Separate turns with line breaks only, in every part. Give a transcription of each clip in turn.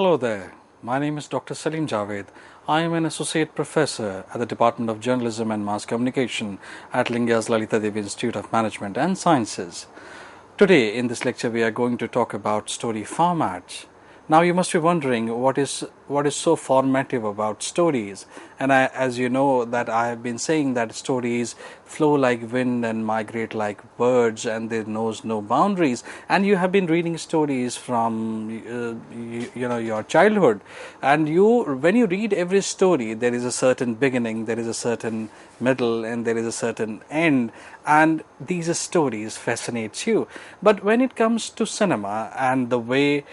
Hello there, my name is Dr. Salim Javed. I am an associate professor at the Department of Journalism and Mass Communication at Linga's Lalita Devi Institute of Management and Sciences. Today in this lecture we are going to talk about story formats. Now you must be wondering what is so formative about stories, and as you know that I have been saying that stories flow like wind and migrate like birds, and there knows no boundaries. And you have been reading stories from your childhood, and when you read every story, there is a certain beginning, there is a certain middle, and there is a certain end, and these stories fascinate you. But when it comes to cinema and the way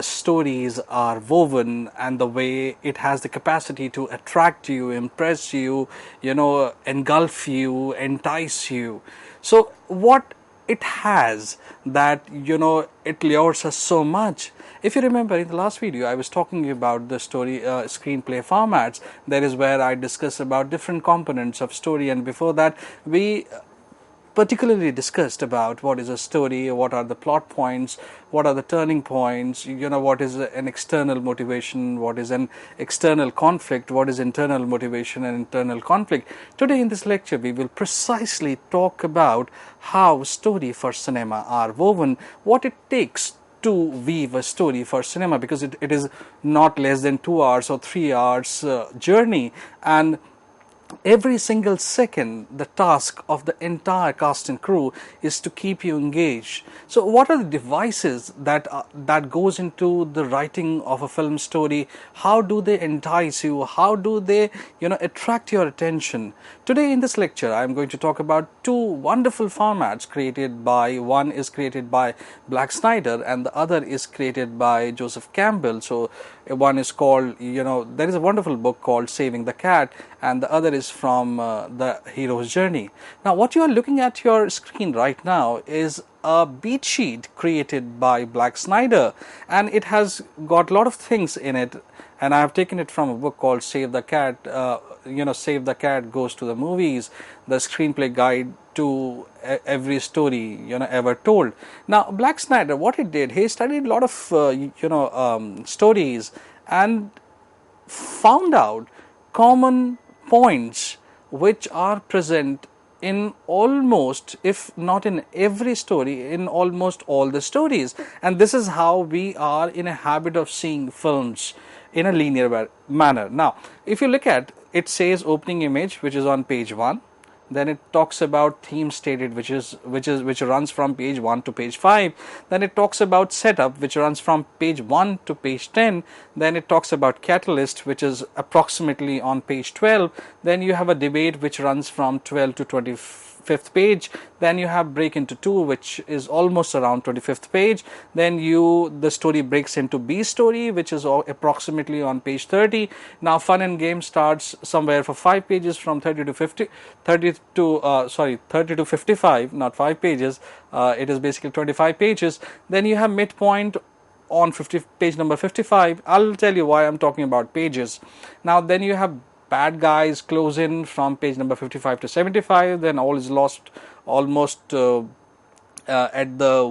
stories are woven and the way it has the capacity to attract you, impress you, engulf you, entice you. So what it has that it lures us so much. If you remember in the last video I was talking about the story screenplay formats. That is where I discuss about different components of story, and before that we particularly discussed about what is a story, what are the plot points, what are the turning points, what is an external motivation, what is an external conflict, what is internal motivation and internal conflict. Today in this lecture we will precisely talk about how story for cinema are woven, what it takes to weave a story for cinema, because it is not less than 2 hours or 3 hours journey, and every single second the task of the entire cast and crew is to keep you engaged. So what are the devices that goes into the writing of a film story? How do they entice you? How do they attract your attention? Today in this lecture I am going to talk about two wonderful formats created by, one is created by Black Snyder and the other is created by Joseph Campbell. So one is called, there is a wonderful book called Saving the Cat, and the other is from The Hero's Journey. Now what you are looking at your screen right now is a beat sheet created by Black Snyder, and it has got a lot of things in it, and I have taken it from a book called Save the Cat, Save the Cat Goes to the Movies, the screenplay guide to every story ever told. Now Black Snyder, what he did, he studied a lot of stories and found out common points which are present in almost, if not in every story, in almost all the stories. And this is how we are in a habit of seeing films in a linear manner. Now if you look at it, says opening image, which is on page 1. Then it talks about theme stated, which runs from page 1 to page 5. Then it talks about setup, which runs from page 1 to page 10. Then it talks about catalyst, which is approximately on page 12. Then you have a debate, which runs from 12 to 25th page. Then you have break into 2, which is almost around 25th page. Then the story breaks into B story, which is approximately on page 30. Now fun and game starts somewhere for 5 pages, from 30 to 55, not 5 pages. It is basically 25 pages. Then you have midpoint on page number 55. I'll tell you why I'm talking about pages. Now then you have bad guys close in from page number 55 to 75. Then all is lost almost at the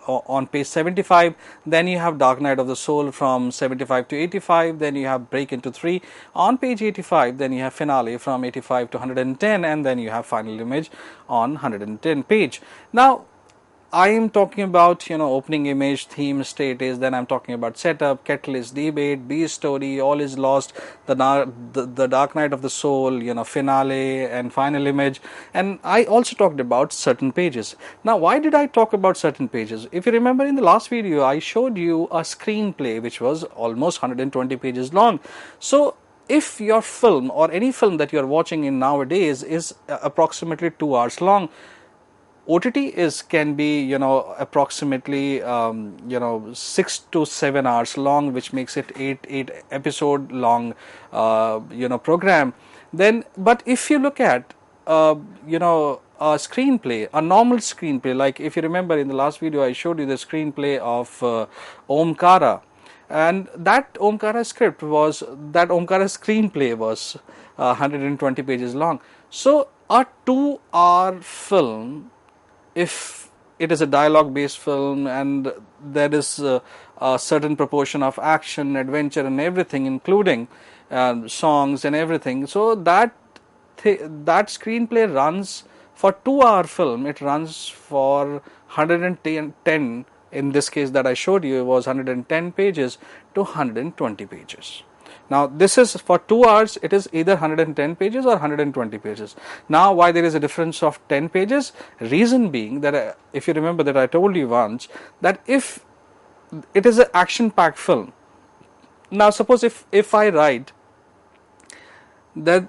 on page 75. Then you have Dark Night of the Soul from 75 to 85. Then you have break into 3 on page 85. Then you have finale from 85 to 110, and then you have final image on 110 page. Now I am talking about opening image, theme status, then I'm talking about setup, catalyst, debate, B story, all is lost, the Dark Night of the Soul, finale and final image. And I also talked about certain pages. Now why did I talk about certain pages? If you remember in the last video I showed you a screenplay which was almost 120 pages long. So if your film or any film that you are watching in nowadays is approximately 2 hours long, OTT can be approximately 6 to 7 hours long, which makes it 8 episode long program. Then but if you look at a screenplay, a normal screenplay, like if you remember in the last video I showed you the screenplay of Omkara, and that Omkara screenplay was 120 pages long. So a 2-hour film, if it is a dialogue based film and there is a certain proportion of action, adventure and everything, including songs and everything. So that screenplay runs for 2 hour film, it runs for 110, in this case that I showed you, it was 110 pages to 120 pages. Now this is for 2 hours, it is either 110 pages or 120 pages. Now why there is a difference of 10 pages? Reason being that if you remember that I told you once that if it is an action packed film, now suppose if I write that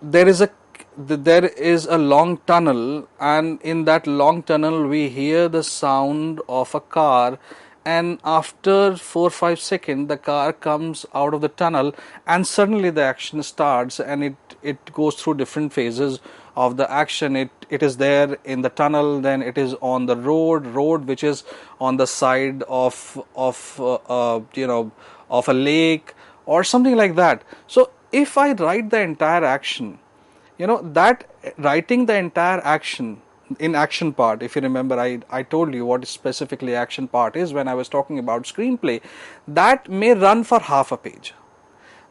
there is a long tunnel, and in that long tunnel we hear the sound of a car, and after 4-5 seconds the car comes out of the tunnel and suddenly the action starts, and it goes through different phases of the action. It is there in the tunnel, then it is on the road which is on the side of a lake or something like that. So if I write the entire action, that writing the entire action in action part, if you remember, I told you what specifically action part is when I was talking about screenplay, that may run for half a page.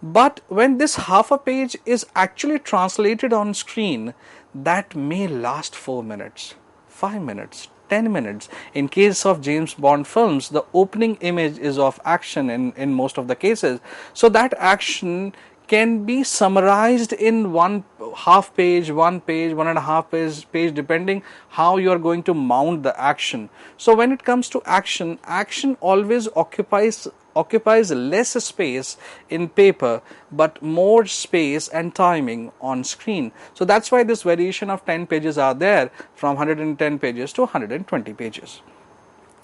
But when this half a page is actually translated on screen, that may last 4 minutes, 5 minutes, 10 minutes. In case of James Bond films, the opening image is of action in most of the cases. So that action can be summarized in one half page, 1 page, 1.5 page, depending how you are going to mount the action. So when it comes to action always occupies less space in paper but more space and timing on screen. So that's why this variation of 10 pages are there, from 110 pages to 120 pages.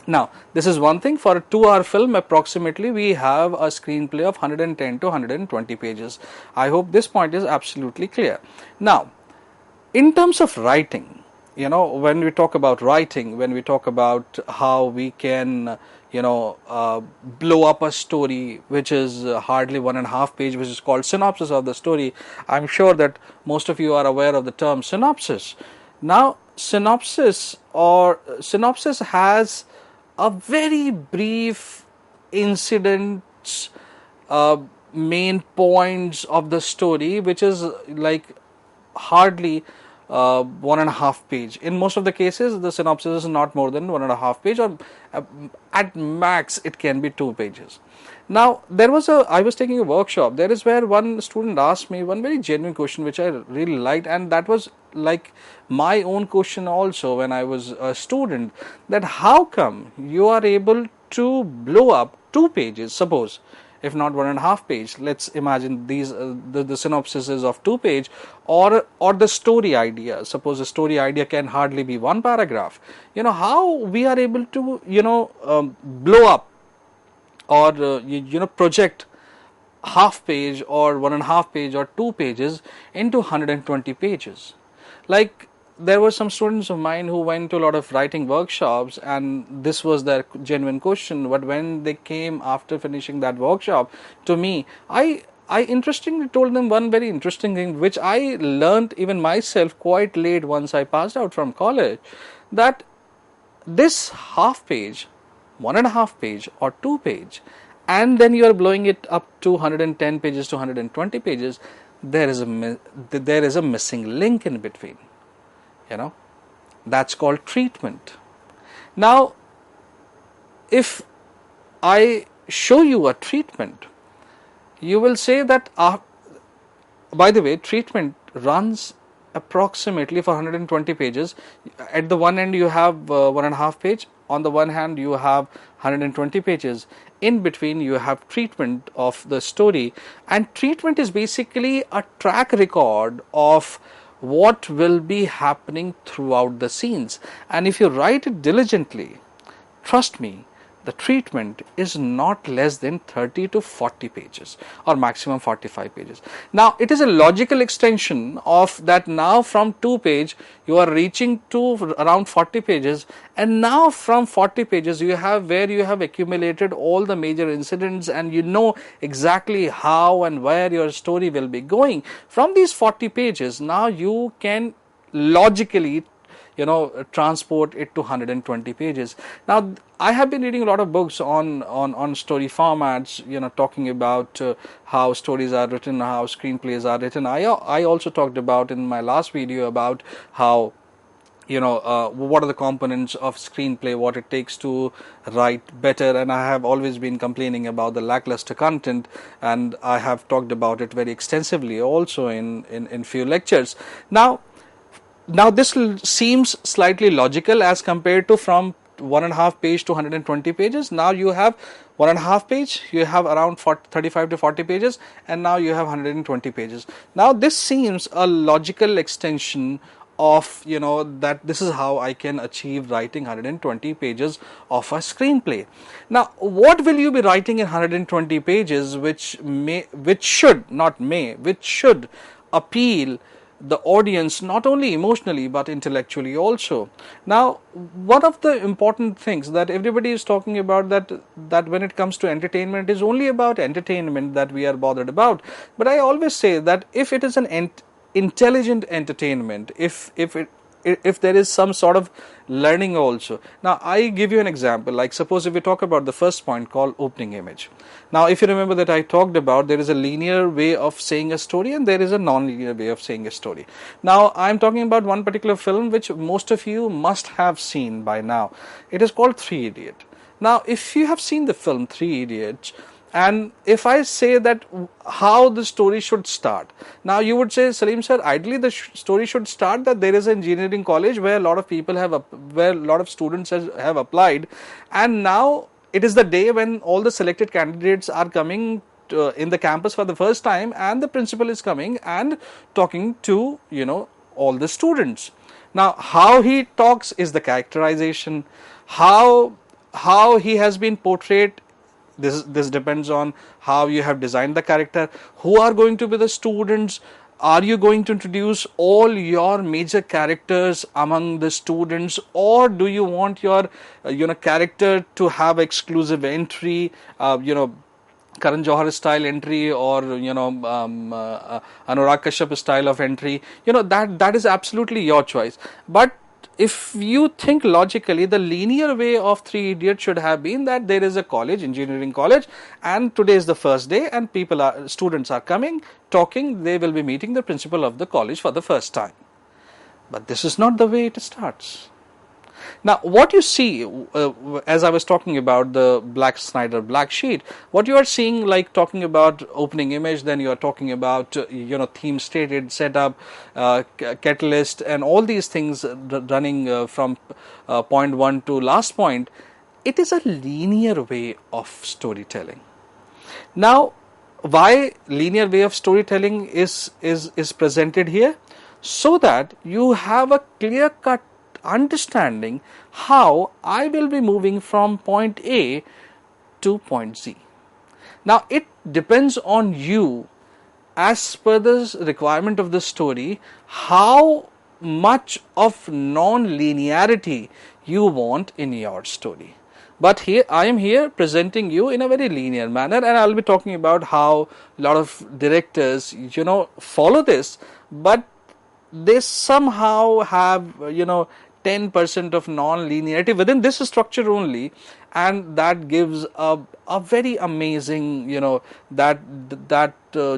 Now this is one thing. For a 2-hour film approximately we have a screenplay of 110 to 120 pages. I hope this point is absolutely clear. Now in terms of writing, when we talk about writing, when we talk about how we can blow up a story which is hardly 1.5 page, which is called synopsis of the story. I'm sure that most of you are aware of the term synopsis. Now synopsis has a very brief incidents, main points of the story, which is like hardly 1.5 page. In most of the cases the synopsis is not more than 1.5 page, or at max it can be 2 pages. Now I was taking a workshop, there is where one student asked me one very genuine question which I really liked, and that was like my own question also when I was a student, that how come you are able to blow up 2 pages, suppose if not 1.5 page, let's imagine these the synopsis is of 2 page, or the story idea, suppose the story idea can hardly be 1 paragraph. How we are able to blow up or project half page or 1.5 page or 2 pages into 120 pages. Like there were some students of mine who went to a lot of writing workshops, and this was their genuine question. But when they came after finishing that workshop to me, I interestingly told them one very interesting thing which I learned even myself quite late once I passed out from college, that this half page, 1.5 page or 2 page, and then you are blowing it up to 110 pages to 120 pages, there is a missing link in between. That's called treatment. Now if I show you a treatment, you will say that by the way, treatment runs approximately for 120 pages. At the one end you have 1.5 page, on the one hand you have 120 pages, in between you have treatment of the story, and treatment is basically a track record of what will be happening throughout the scenes. And if you write it diligently, trust me, the treatment is not less than 30 to 40 pages or maximum 45 pages. Now it is a logical extension of that. Now from 2 page you are reaching to around 40 pages, and now from 40 pages you have accumulated all the major incidents, and you know exactly how and where your story will be going. From these 40 pages now you can logically transport it to 120 pages. Now, I have been reading a lot of books on story formats, talking about how stories are written, how screenplays are written. I also talked about in my last video about how what are the components of screenplay, what it takes to write better, and I have always been complaining about the lackluster content, and I have talked about it very extensively also in few lectures. Now this seems slightly logical as compared to from 1.5 page to 120 pages. Now you have 1.5 page, you have around 35 to 40 pages, and now you have 120 pages. Now this seems a logical extension of that this is how I can achieve writing 120 pages of a screenplay. Now, what will you be writing in 120 pages which should appeal the audience not only emotionally but intellectually also? Now, one of the important things that everybody is talking about, that when it comes to entertainment, is only about entertainment that we are bothered about. But I always say that if it is an intelligent entertainment, if there is some sort of learning also. Now, I give you an example. Like, suppose if we talk about the first point called opening image. Now, if you remember that I talked about, there is a linear way of saying a story and there is a non-linear way of saying a story. Now, I'm talking about one particular film which most of you must have seen by now. It is called Three Idiots. Now, if you have seen the film Three Idiots, and if I say that how the story should start, now you would say, Salim sir, ideally the story should start that there is an engineering college where a lot of students have applied, and now it is the day when all the selected candidates are coming in the campus for the first time, and the principal is coming and talking to all the students. Now, how he talks is the characterization, how he has been portrayed. This depends on how you have designed the character. Who are going to be the students? Are you going to introduce all your major characters among the students, or do you want your character to have exclusive entry, Karan Johar style entry, or Anurag Kashyap style of entry? That is absolutely your choice. But if you think logically, the linear way of Three Idiots should have been that there is a college, engineering college, and today is the first day, and students are coming, talking, they will be meeting the principal of the college for the first time. But this is not the way it starts. Now, what you see, as I was talking about the Black Snyder black sheet, what you are seeing, like talking about opening image, then you are talking about theme stated, setup, catalyst, and all these things running from point one to last point. It is a linear way of storytelling. Now, why linear way of storytelling is presented here? So that you have a clear cut understanding how I will be moving from point A to point Z. Now, it depends on you, as per the requirement of the story, how much of non-linearity you want in your story. But here I am here presenting you in a very linear manner, and I'll be talking about how a lot of directors follow this, but they somehow have 10% of non-linearity within this structure only, and that gives a very amazing that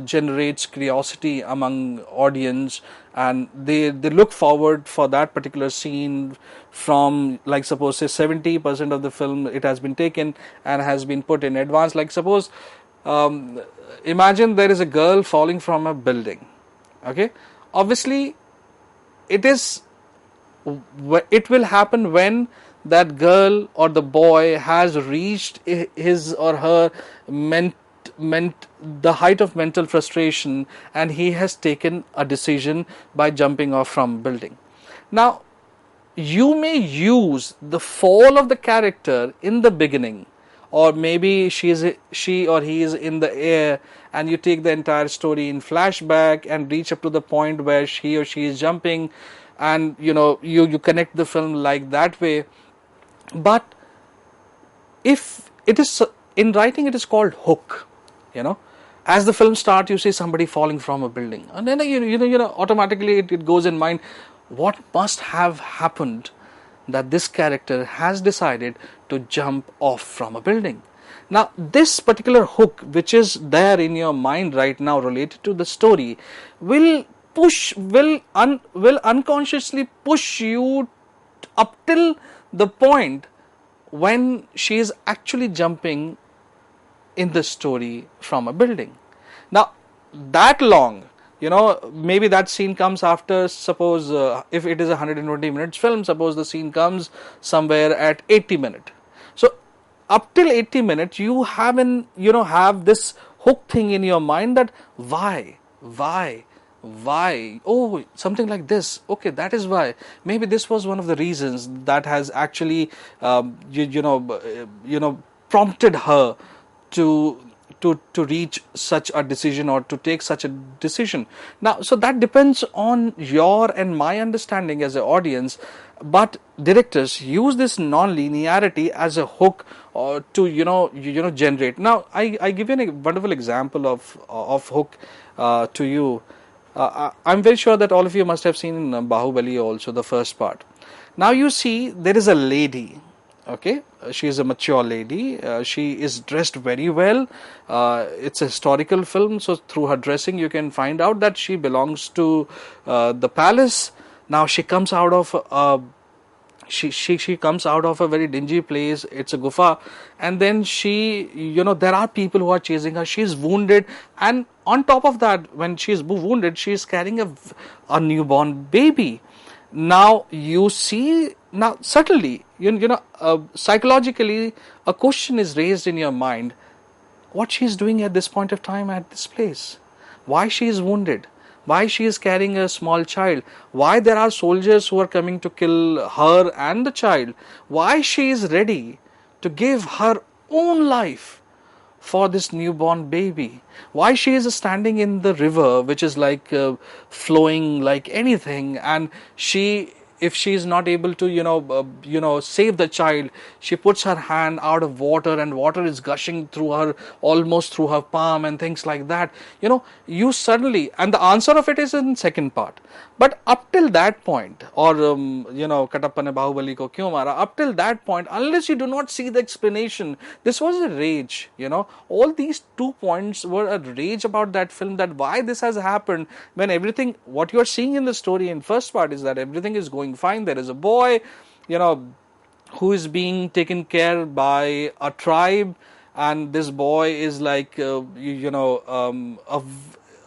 generates curiosity among audience, and they look forward for that particular scene from, like, suppose say 70% of the film it has been taken and has been put in advance. Like, suppose imagine there is a girl falling from a building. Okay, obviously it will happen when that girl or the boy has reached his or her the height of mental frustration, and he has taken a decision by jumping off from a building. Now, you may use the fall of the character in the beginning, or maybe she or he is in the air, and you take the entire story in flashback and reach up to the point where he or she is jumping, and you connect the film like that way. But if it is in writing, it is called hook. As the film starts, you see somebody falling from a building, and then automatically it goes in mind, what must have happened that this character has decided to jump off from a building. Now, this particular hook, which is there in your mind right now related to the story, will will unconsciously push you up till the point when she is actually jumping in the story from a building. Now, that long, maybe that scene comes after, suppose if it is a 120 minutes film, suppose the scene comes somewhere at 80 minutes. So up till 80 minutes, you have this hook thing in your mind that why, oh, something like this, okay, that is why, maybe this was one of the reasons that has actually prompted her to reach such a decision or to take such a decision. Now, so that depends on your and my understanding as an audience, but directors use this non-linearity as a hook or to generate. Now, I give you a wonderful example of hook to you. I'm very sure that all of you must have seen Bahubali also, the first part. Now you see there is a lady, okay, she is a mature lady, she is dressed very well, it's a historical film, so through her dressing you can find out that she belongs to the palace. Now she comes out of she comes out of a very dingy place, it's a gufa, and then there are people who are chasing her, she is wounded, and on top of that, when she is wounded, she is carrying a newborn baby. Now you see, now certainly psychologically a question is raised in your mind, what she is doing at this point of time at this place, why she is wounded, why she is carrying a small child, why there are soldiers who are coming to kill her and the child, why she is ready to give her own life for this newborn baby, why she is standing in the river which is like flowing like anything, and if she is not able to save the child, she puts her hand out of water and water is gushing through her, almost through her palm and things like that. You suddenly, and the answer of it is in second part, but up till that point, or Katappa ne Bahubali ko kyun mara, up till that point, unless you do not see the explanation, this was a rage. All these 2 points were a rage about that film, that why this has happened, when everything, what you are seeing in the story in first part is that everything is going fine. There is a boy, who is being taken care by a tribe, and this boy is like,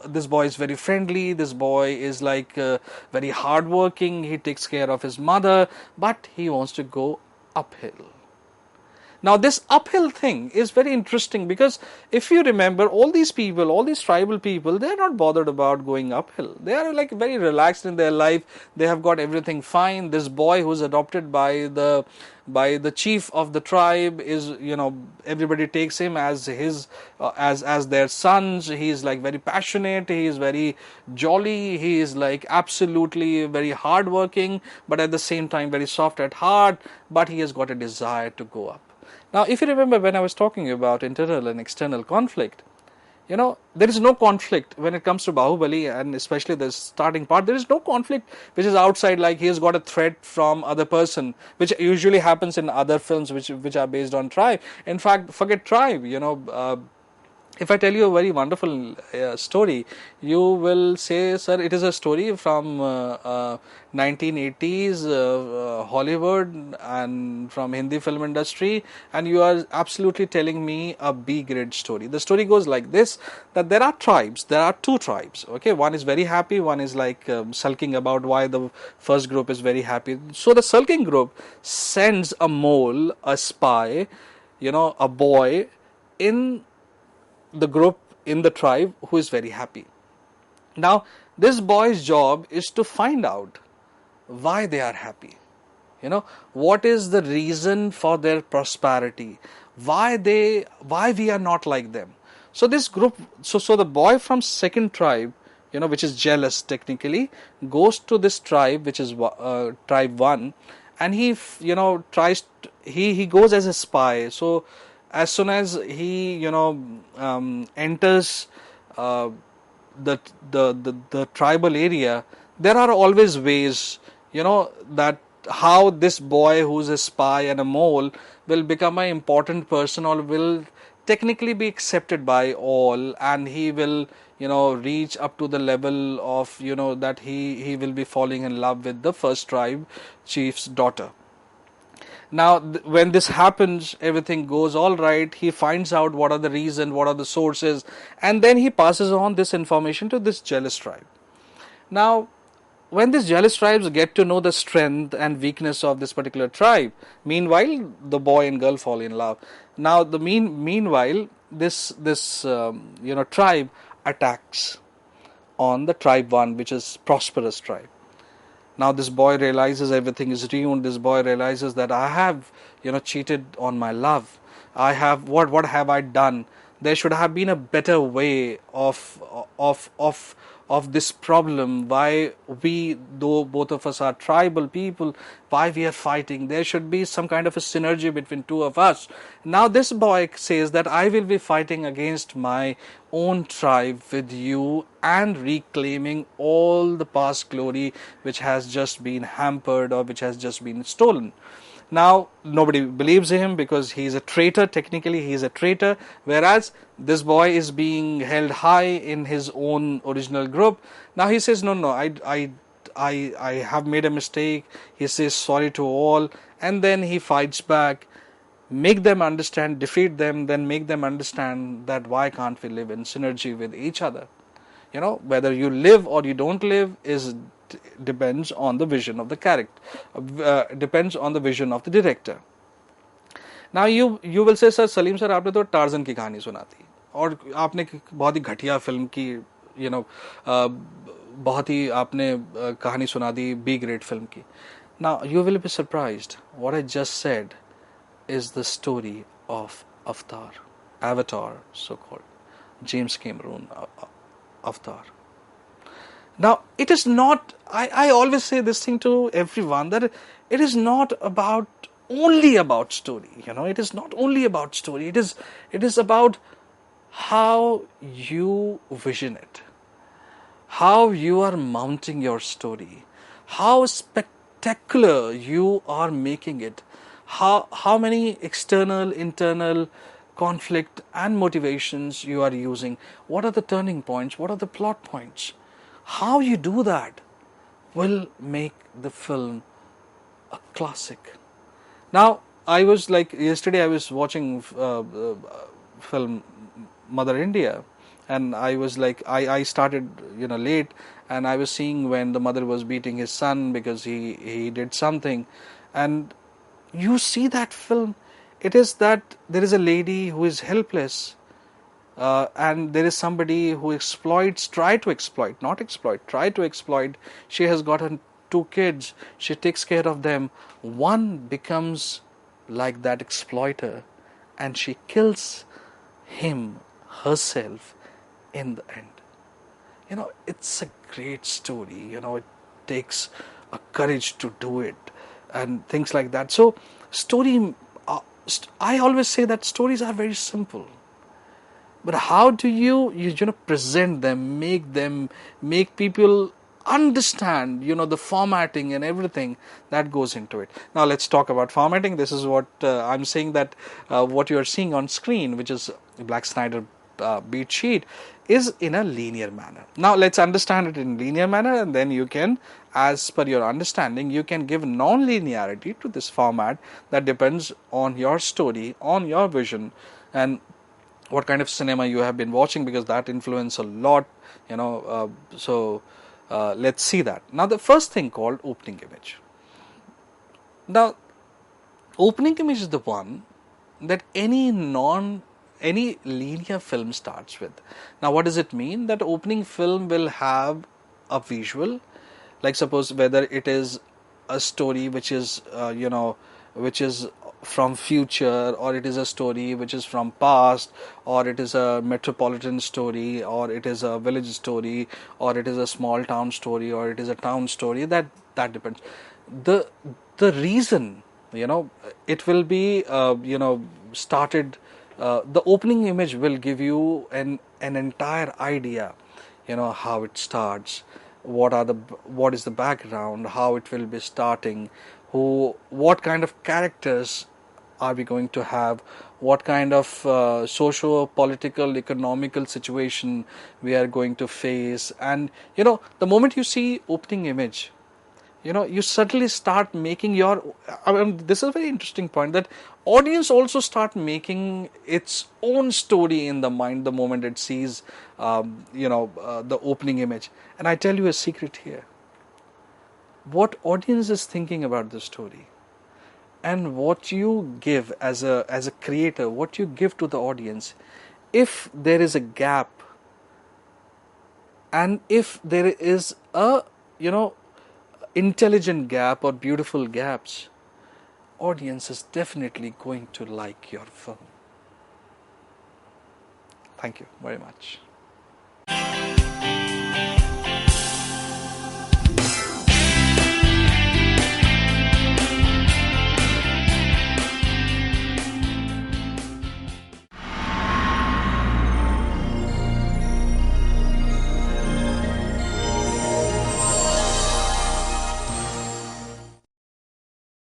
this boy is very friendly, this boy is like very hardworking, he takes care of his mother, but he wants to go uphill. Now this uphill thing is very interesting, because if you remember, all these people, all these tribal people, they are not bothered about going uphill. They are like very relaxed in their life. They have got everything fine. This boy who's adopted by the chief of the tribe is, everybody takes him as his as their sons. He is like very passionate, he is very jolly, he is like absolutely very hardworking, but at the same time very soft at heart, but he has got a desire to go up. Now, if you remember when I was talking about internal and external conflict, there is no conflict when it comes to Bahubali, and especially the starting part, there is no conflict which is outside, like he has got a threat from other person, which usually happens in other films which are based on tribe. In fact, forget tribe, if I tell you a very wonderful story, you will say, sir, it is a story from 1980s Hollywood and from Hindi film industry, and you are absolutely telling me a B-grade story. The story goes like this, that there are tribes, there are 2 tribes, okay, one is very happy, one is like sulking about why the first group is very happy. So the sulking group sends a mole, a spy, a boy in the group, in the tribe, who is very happy. Now this boy's job is to find out why they are happy, what is the reason for their prosperity, why we are not like them. So this group, so the boy from second tribe, which is jealous technically, goes to this tribe, which is tribe 1, and he tries he goes as a spy. So as soon as he enters the tribal area, there are always ways that how this boy who's a spy and a mole will become an important person, or will technically be accepted by all, and he will reach up to the level of that he will be falling in love with the first tribe chief's daughter. Now, when this happens, everything goes all right. He finds out what are the reasons, what are the sources, and then he passes on this information to this jealous tribe. Now, when these jealous tribes get to know the strength and weakness of this particular tribe, meanwhile, the boy and girl fall in love. Now, meanwhile, this tribe attacks on the tribe one, which is prosperous tribe. Now this boy realizes everything is ruined. This boy realizes that I have, cheated on my love. I have, what have I done? There should have been a better way of this problem. Why we, though both of us are tribal people, why we are fighting? There should be some kind of a synergy between two of us. Now this boy says that I will be fighting against my own tribe with you and reclaiming all the past glory which has just been hampered or which has just been stolen. Now nobody believes him because he is a traitor. Technically he is a traitor, whereas this boy is being held high in his own original group. Now he says, no, I have made a mistake. He says sorry to all, and then he fights back, make them understand, defeat them, then make them understand that why can't we live in synergy with each other. Whether you live or you don't live depends on the vision of the character, depends on the vision of the director. Now you will say, sir, Salim sir, आपने तो torsion की कहानी सुना थी और आपने बहुत ही घटिया फिल्म की बहुत ही आपने कहानी सुना दी बी ग्रेड फिल्म की. Now you will be surprised. What I just said is the story of Avatar, so called James Cameron Avatar. Now it is not, I always say this thing to everyone, that it is not only about story. It is not only about story. It is about how you vision it, how you are mounting your story, how spectacular you are making it, how many external, internal conflict and motivations you are using, what are the turning points, what are the plot points. How you do that will make the film a classic. Now, I was yesterday I was watching film Mother India, and I was I started late, and I was seeing when the mother was beating his son because he did something, and you see that film, it is that there is a lady who is helpless, and there is somebody who try to exploit. She has gotten 2 kids, she takes care of them. One becomes like that exploiter, and she kills him, herself, in the end. It's a great story. It takes a courage to do it, and things like that. So story, I always say that stories are very simple, but how do you present them, make people understand the formatting and everything that goes into it. Now let's talk about formatting. This is what I'm saying, that what you are seeing on screen, which is Black Snyder beat sheet, is in a linear manner. Now let's understand it in linear manner, and then you can, as per your understanding, you can give non-linearity to this format that depends on your story, on your vision, and what kind of cinema you have been watching, because that influence a lot. Let's see that. Now the first thing called opening image. Now opening image is the one that any linear film starts with. Now what does it mean? That opening film will have a visual, like suppose whether it is a story which is which is from future, or it is a story which is from past, or it is a metropolitan story, or it is a village story, or it is a small town story, or it is a town story. That depends. The reason, it will be started. The opening image will give you an entire idea, how it starts, what is the background, how it will be starting, what kind of characters are we going to have, what kind of socio-political, economical situation we are going to face. And the moment you see opening image, you suddenly start making this is a very interesting point, that audience also start making its own story in the mind the moment it sees the opening image. And I tell you a secret here: what audience is thinking about the story, and what you give as a creator, what you give to the audience, if there is a gap, and if there is a intelligent gap or beautiful gaps, audience is definitely going to like your film. Thank you very much.